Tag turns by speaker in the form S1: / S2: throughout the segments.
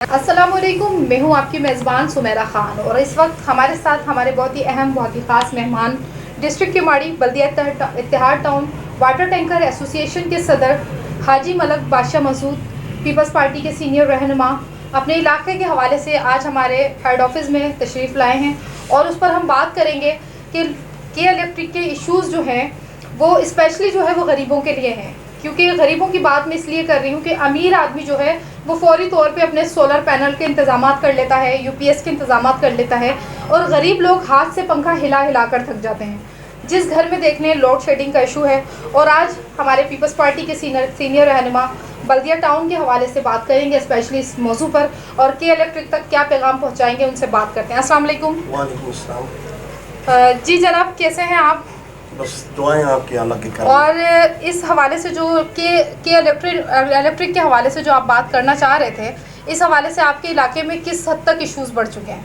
S1: अस्सलाम वालेकुम, मैं हूँ आपकी मेज़बान सुमेरा ख़ान और इस वक्त हमारे साथ हमारे बहुत ही अहम बहुत ही ख़ास मेहमान डिस्ट्रिक्ट के माड़ी बल्दिया इत्तेहाद टाउन वाटर टैंकर एसोसिएशन के सदर हाजी मलक बादशाह मसूद, पीपल्स पार्टी के सीनियर रहनुमा, अपने इलाके के हवाले से आज हमारे हेड ऑफिस में तशरीफ़ लाए हैं और उस पर हम बात करेंगे कि इलेक्ट्रिक के इश्यूज़ जो हैं वो स्पेशली जो है वो गरीबों के लिए हैं। क्योंकि गरीबों की बात मैं इसलिए कर रही हूँ कि अमीर आदमी जो है वो फौरी तौर पे अपने सोलर पैनल के इंतज़ामात कर लेता है, यूपीएस के इंतज़ामात कर लेता है और गरीब लोग हाथ से पंखा हिला हिला कर थक जाते हैं। जिस घर में देखने लोड शेडिंग का इशू है और आज हमारे पीपल्स पार्टी के सीनियर रहनुमा बल्दिया टाउन के हवाले से बात करेंगे स्पेशली इस मौजू पर और के इलेक्ट्रिक तक क्या पैगाम पहुँचाएँगे उनसे बात करते हैं। अस्सलाम वालेकुम।
S2: वालेकुम अस्सलाम।
S1: जी जनाब, कैसे हैं आप?
S2: बस दुआएं आपकी अल्लाह की करें।
S1: और इस हवाले से जो के इलेक्ट्रिक के हवाले से जो आप बात करना चाह रहे थे, इस हवाले से आपके इलाके में किस हद तक इश्यूज़ बढ़ चुके हैं?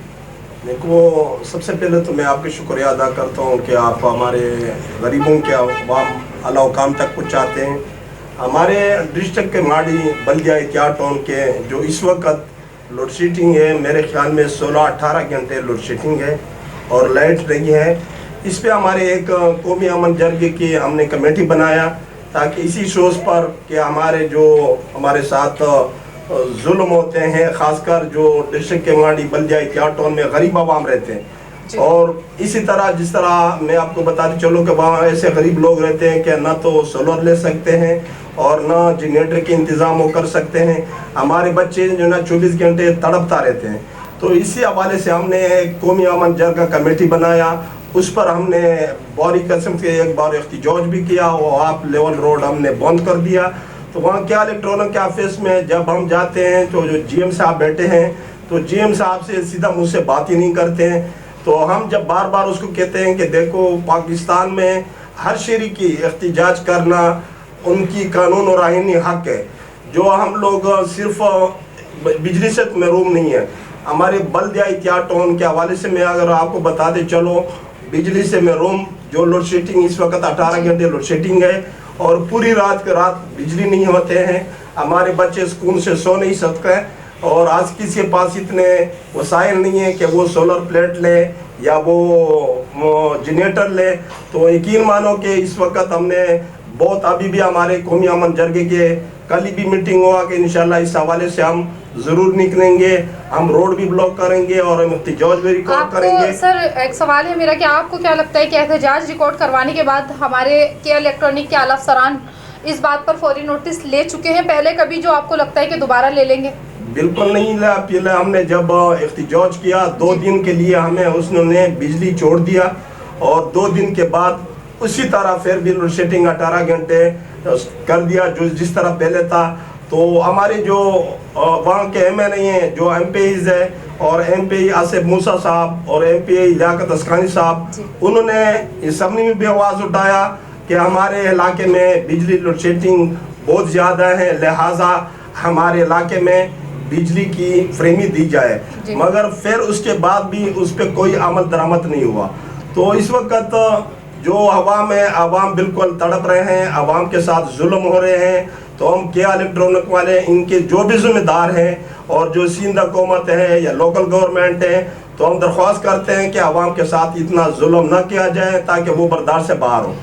S2: देखो, सबसे पहले तो मैं आपका शुक्रिया अदा करता हूँ कि आप हमारे गरीबों के अवाम अला काम तक पहुँचाते हैं। हमारे डिस्ट्रिक्ट के माड़ी बल्दिया इत्तेहाद टाउन के जो इस वक्त लोड शेडिंग है, मेरे ख्याल में 16-18 घंटे लोड शेडिंग है और लाइट नहीं है। इस पे हमारे एक कौमी अमन जरगे की हमने कमेटी बनाया ताकि इसी सोच पर कि हमारे साथ जुल्म होते हैं, ख़ासकर जो डिस्ट्रिक्ट के माड़ी बल्दिया इत्तेहाद टाउन में गरीब आवाम रहते हैं और इसी तरह जिस तरह मैं आपको बताते चलो कि वहाँ ऐसे गरीब लोग रहते हैं कि ना तो सोलर ले सकते हैं और ना जनरेटर के इंतज़ाम वो कर सकते हैं। हमारे बच्चे जो ना 24 घंटे तड़पता रहते हैं। तो इसी हवाले से हमने एक कौमी अमन जरगा कमेटी बनाया। उस पर हमने बड़ी किस्म से एक बार एहतजाज भी किया और आप लेवल रोड हमने बंद कर दिया। तो वहाँ क्या इलेक्ट्रॉनिक के ऑफिस में जब हम जाते हैं तो जो जीएम साहब बैठे हैं तो जीएम साहब से सीधा मुझसे बात ही नहीं करते हैं। तो हम जब बार बार उसको कहते हैं कि देखो, पाकिस्तान में हर शहरी की एहतजाज करना उनकी कानून और आईनी हक है। जो हम लोग सिर्फ बिजली से महरूम नहीं है। हमारे बल्दिया इत्तेहाद टाउन के हवाले से मैं अगर आपको बताते चलो, बिजली से महरूम जो लोड शेडिंग इस वक्त 18 घंटे लोड शेडिंग है और पूरी रात के रात बिजली नहीं होते हैं। हमारे बच्चे सुकून से सो नहीं सकते और आज किसी के पास इतने वसाइल नहीं है कि वो सोलर प्लेट ले या वो जनरेटर ले। तो यकीन मानो कि इस वक्त हमने बहुत अभी भी हमारे कौमी अमन जरगे के कल ही भी मीटिंग हुआ कि इंशाल्लाह इस हवाले से हम ज़रूर निकलेंगे। हम रोड भी ब्लॉक करेंगे और हम एहतजाज भी रिकॉर्ड करेंगे।
S1: सर, एक सवाल है मेरा कि आपको क्या लगता है कि एहतजाज रिकॉर्ड करवाने के बाद हमारे के इलेक्ट्रॉनिक के आला अफसरान इस बात पर फौरी नोटिस ले चुके हैं पहले कभी, जो आपको लगता है कि दोबारा ले लेंगे?
S2: बिल्कुल नहीं लिया। पहले हमने जब एहतजाज किया 2 दिन के लिए हमें उसने बिजली छोड़ दिया और 2 दिन के बाद उसी तरह फिर भी लोड शेडिंग 18 घंटे कर दिया जो जिस तरह पहले था। तो हमारे जो वहाँ के MNA हैं, जो MPs है और MP आसिफ मूसा साहब और MP लियाकत अस्कानी साहब, उन्होंने इस सबने में भी आवाज़ उठाया कि हमारे इलाके में बिजली लोड शेडिंग बहुत ज़्यादा है, लिहाजा हमारे इलाके में बिजली की फ्रेमी दी जाए। मगर फिर उसके बाद भी उस पर कोई अमल दरामद नहीं हुआ। तो इस वक्त जो अवाम है, अवाम बिल्कुल तड़प रहे हैं, अवाम के साथ जुल्म हो रहे हैं। तो हम क्या इलेक्ट्रॉनिक वाले इनके जो भी जिम्मेदार हैं और जो सिंध हुकूमत है या लोकल गवर्नमेंट है, तो हम दरख्वास्त करते हैं कि अवाम के साथ इतना जुल्म न किया जाए ताकि वो बर्दाश्त से बाहर हो।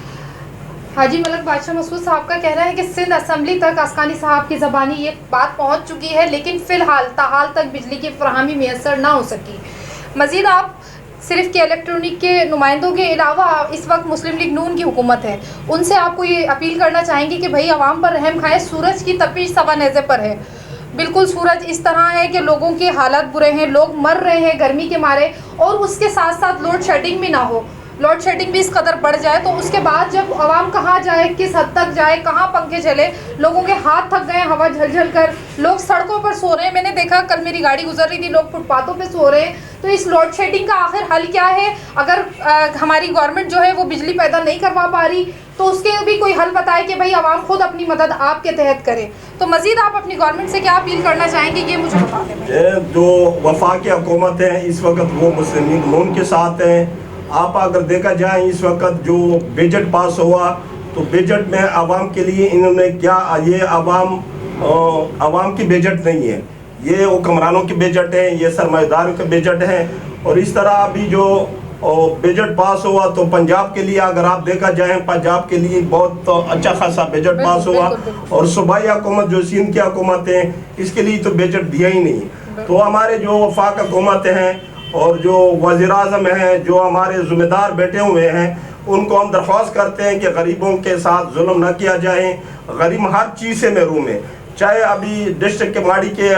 S1: हाजी मलक बादशाह मसूद साहब का कहना है कि सिंध असम्बली तक अस्कानी साहब की ज़बानी ये बात पहुँच चुकी है, लेकिन फ़िलहाल ताहाल तक बिजली की फराहमी मैसर ना हो सकी। मज़ीद आप सिर्फ के इलेक्ट्रॉनिक के नुमाइंदों के अलावा इस वक्त मुस्लिम लीग नून की हुकूमत है, उनसे आपको ये अपील करना चाहेंगे कि भाई आवाम पर रहम खाएं। सूरज की तपिश सवा नेज़े पर है, बिल्कुल सूरज इस तरह है कि लोगों के हालात बुरे हैं, लोग मर रहे हैं गर्मी के मारे और उसके साथ साथ लोड शेडिंग भी ना हो, लोड शेडिंग भी इस कदर बढ़ जाए तो उसके बाद जब आवाम कहाँ जाए, किस हद तक जाए, कहाँ पंखे चले, लोगों के हाथ थक गए हवा झल कर, लोग सड़कों पर सो रहे हैं। मैंने देखा कल मेरी गाड़ी गुजर रही थी, लोग फुटपाथों पे सो रहे हैं। तो इस लोड शेडिंग का आखिर हल क्या है? अगर हमारी गवर्नमेंट जो है वो बिजली पैदा नहीं करवा पा रही तो उसके भी कोई हल बताए कि भाई आवाम खुद अपनी मदद आपके तहत करे। तो मजीद आप अपनी गवर्नमेंट से क्या अपील करना चाहेंगे, ये मुझे बता दें।
S2: जो वफाकी हुकूमत है इस वक्त वो मुस्लिम लीग नून के साथ है। आप अगर देखा जाए इस वक्त जो बजट पास हुआ तो बजट में आवाम के लिए इन्होंने क्या, ये आवाम की बजट नहीं है, ये हुक्मरानों के बजट हैं, ये सरमाएदारों के बजट हैं। और इस तरह अभी जो बजट पास हुआ तो पंजाब के लिए अगर आप देखा जाए, पंजाब के लिए बहुत अच्छा खासा बजट पास हुआ। और सूबाई हुकूमत जो सिंध की हुकूमत है, इसके लिए तो बजट दिया ही नहीं। तो हमारे जो वफाक हुकूमत हैं और जो वज़ीर-ए-आज़म हैं, जो हमारे ज़िम्मेदार बैठे हुए हैं, उनको हम दरख्वास्त करते हैं कि गरीबों के साथ जुल्म न किया जाए। गरीब हर चीज़ से महरूम है। चाहे अभी डिस्ट्रिक्ट के माड़ी के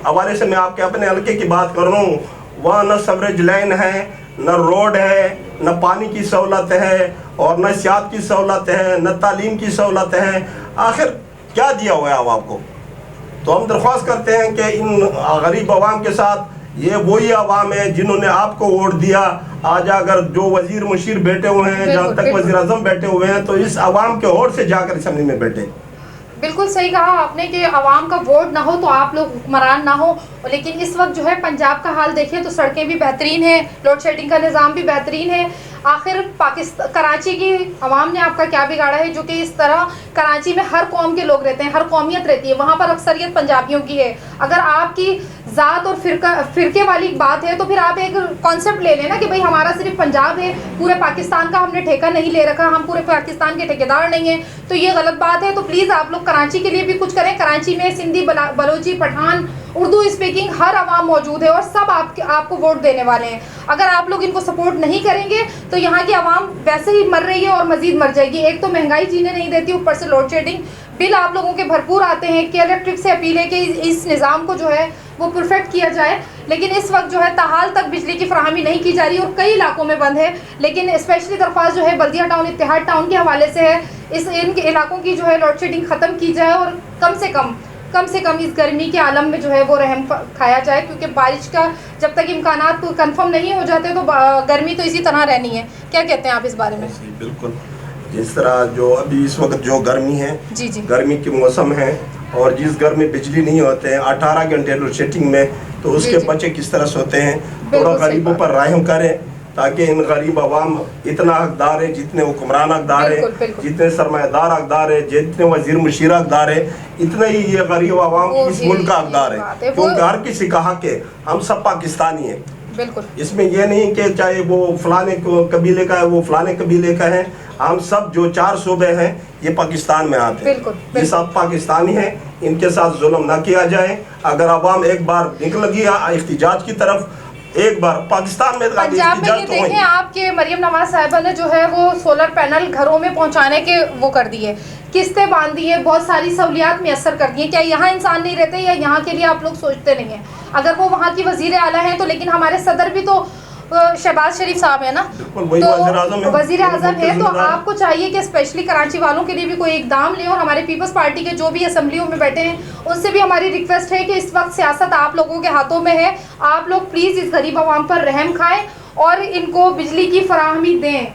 S2: हवाले से मैं आपके अपने हल्के की बात कर रहा हूँ, वहाँ न सवरेज लाइन है, न रोड है, न पानी की सहूलत है, और न सियात की सहूलत है, न तालीम की सहूलत है। आखिर क्या दिया हुआ है आवाम को? तो हम दरख्वास्त करते हैं कि इन गरीब आवाम के साथ, ये वही आवाम है जिन्होंने आपको वोट दिया। आज अगर जो वजीर मुशीर बैठे हुए हैं, जहाँ तक वज़ीर आज़म बैठे हुए हैं, तो इस आवाम के वोट से जाकर असेंबली में बैठे।
S1: बिल्कुल सही कहा आपने कि आवाम का वोट ना हो तो आप लोग हुक्मरान ना हो। लेकिन इस वक्त जो है पंजाब का हाल देखें तो सड़कें भी बेहतरीन हैं, लोड शेडिंग का निज़ाम भी बेहतरीन है। आखिर पाकिस्तान कराची की आवाम ने आपका क्या बिगाड़ा है जो कि इस तरह कराची में हर कौम के लोग रहते हैं, हर कौमियत रहती है, वहाँ पर अक्सरियत पंजाबियों की है। अगर आपकी ज़ात और फ़िरके वाली बात है तो फिर आप एक कॉन्सेप्ट ले लेना कि भाई हमारा सिर्फ पंजाब है, पूरे पाकिस्तान का हमने ठेका नहीं ले रखा, हम पूरे पाकिस्तान के ठेकेदार नहीं हैं। तो ये गलत बात है। तो प्लीज़ आप लोग कराची के लिए भी कुछ करें। कराची में सिंधी, बलोची, पठान, उर्दू स्पीकिंग हर आवाम मौजूद है और सब आपको वोट देने वाले हैं। अगर आप लोग इनको सपोर्ट नहीं करेंगे तो यहाँ की आवाम वैसे ही मर रही है और मजीद मर जाएगी। एक तो महंगाई जीने नहीं देती, ऊपर से लोड शेडिंग, बिल आप लोगों के भरपूर आते हैं। कि इलेक्ट्रिक से अपील है कि इस निज़ाम को जो है वो परफेक्ट किया जाए। लेकिन इस वक्त जो है ताहाल तक बिजली की फराहमी नहीं की जा रही और कई इलाकों में बंद है। लेकिन स्पेशली दरख्वास्त जो है बल्दिया टाउन, इत्तेहाद टाउन के हवाले से है, इन इलाकों की जो है लोड शेडिंग ख़त्म की जाए और कम से कम इस गर्मी के आलम में जो है वो रहम खाया जाए। क्योंकि बारिश का जब तक इम्कानात कंफर्म नहीं हो जाते तो गर्मी तो इसी तरह रहनी है। क्या कहते हैं आप इस बारे में?
S2: बिल्कुल, जिस तरह जो अभी इस वक्त जो गर्मी है,
S1: जी जी,
S2: गर्मी की मौसम है, और जिस घर में बिजली नहीं होते हैं 18 घंटे लोड शेडिंग में, तो उसके बच्चे किस तरह सोते हैं। थोड़ा गरीबों पर रहम करें ताकि इन गरीब आवाम इतना हकदार है, जितने हुक्मरान हकदार है, जितने सरमाएदार हकदार है, जितने वजीर मुशीर हकदार है, इतने ही ये गरीब आवाम इस मुल्क का हकदार है। क्योंकि हर किसी का हक है, हम सब पाकिस्तानी हैं।
S1: बिल्कुल, इसमें
S2: ये नहीं कि चाहे वो फलाने कबीले का है, वो फलाने कबीले का है, हम सब जो 4 सूबे हैं ये पाकिस्तान में आते हैं। ये सब पाकिस्तानी हैं, इनके साथ जुल्म ना किया जाए। अगर आवाम एक बार निकल गया एहतिजाज की तरफ, एक बार पाकिस्तान में
S1: पंजाब में ये देखें आपके मरियम नवाज साहिबा ने जो है वो सोलर पैनल घरों में पहुंचाने के वो कर दिए, किस्तें बांध दी है, बहुत सारी सहूलियात मैसर कर दी है। क्या यहाँ इंसान नहीं रहते या यहाँ के लिए आप लोग सोचते नहीं हैं? अगर वो वहाँ की वजीर आला हैं तो, लेकिन हमारे सदर भी तो शहबाज शरीफ साहब है ना, तो वजीर आज़म है। तो आपको चाहिए कि स्पेशली कराची वालों के लिए भी कोई इकदाम लें। और हमारे पीपल्स पार्टी के जो भी असम्बलियों में बैठे हैं उनसे भी हमारी रिक्वेस्ट है कि इस वक्त सियासत आप लोगों के हाथों में है। आप लोग प्लीज़ इस गरीब आवाम पर रहम खाएं और इनको बिजली की फराहमी दें।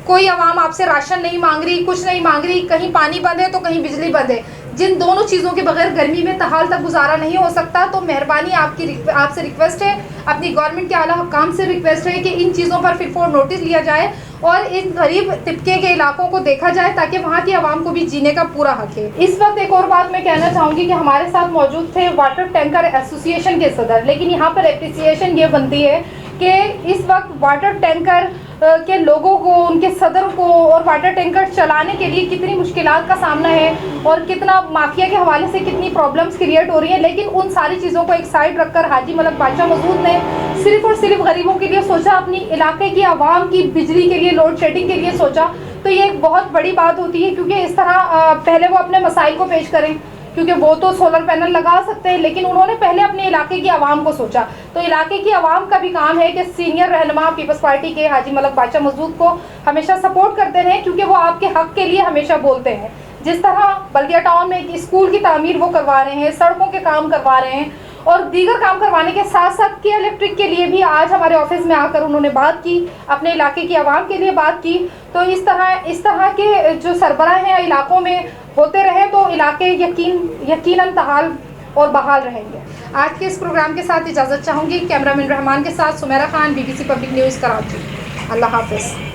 S1: कोई आवाम आपसे राशन नहीं मांग रही, कुछ नहीं मांग रही, कहीं पानी बंद है तो कहीं बिजली बंद है। जिन दोनों चीज़ों के बगैर गर्मी में ताहाल तक गुजारा नहीं हो सकता। तो मेहरबानी आपसे रिक्वेस्ट है, अपनी गवर्नमेंट के आला हुक्काम से रिक्वेस्ट है कि इन चीज़ों पर फिर फौर नोटिस लिया जाए और इन गरीब तबके के इलाकों को देखा जाए ताकि वहाँ की आवाम को भी जीने का पूरा हक है। इस वक्त एक और बात मैं कहना चाहूँगी कि हमारे साथ मौजूद थे वाटर टैंकर एसोसिएशन के सदर। लेकिन यहाँ पर एप्रिसिएशन ये बनती है कि इस वक्त वाटर टैंकर के लोगों को, उनके सदर को और वाटर टैंकर चलाने के लिए कितनी मुश्किलात का सामना है और कितना माफिया के हवाले से कितनी प्रॉब्लम्स क्रिएट हो रही हैं। लेकिन उन सारी चीज़ों को एक साइड रखकर हाजी मलक बादशाह मसूद ने सिर्फ और सिर्फ गरीबों के लिए सोचा, अपनी इलाके की आवाम की बिजली के लिए, लोड शेडिंग के लिए सोचा। तो ये एक बहुत बड़ी बात होती है क्योंकि इस तरह पहले वो अपने मसाइल को पेश करें, क्योंकि वो तो सोलर पैनल लगा सकते हैं, लेकिन उन्होंने पहले अपने इलाके की आवाम को सोचा। तो इलाके की आवाम का भी काम है कि सीनियर रहनुमा पीपल्स पार्टी के हाजी मलक बादशाह मसूद को हमेशा सपोर्ट करते रहें, क्योंकि वो आपके हक के लिए हमेशा बोलते हैं। जिस तरह बल्दिया टाउन में एक स्कूल की तामीर वो करवा रहे हैं, सड़कों के काम करवा रहे हैं और दीगर काम करवाने के साथ साथ के इलेक्ट्रिक के लिए भी आज हमारे ऑफिस में आकर उन्होंने बात की, अपने इलाके की आवाम के लिए बात की। तो इस तरह के जो सरबराह हैं इलाकों में होते रहे तो इलाके यकीनन तहाल और बहाल रहेंगे। आज के इस प्रोग्राम के साथ इजाज़त चाहूँगी। कैमरामैन रहमान के साथ Sumera Khan, BBC public news Karachi. अल्लाह हाफ़िज़।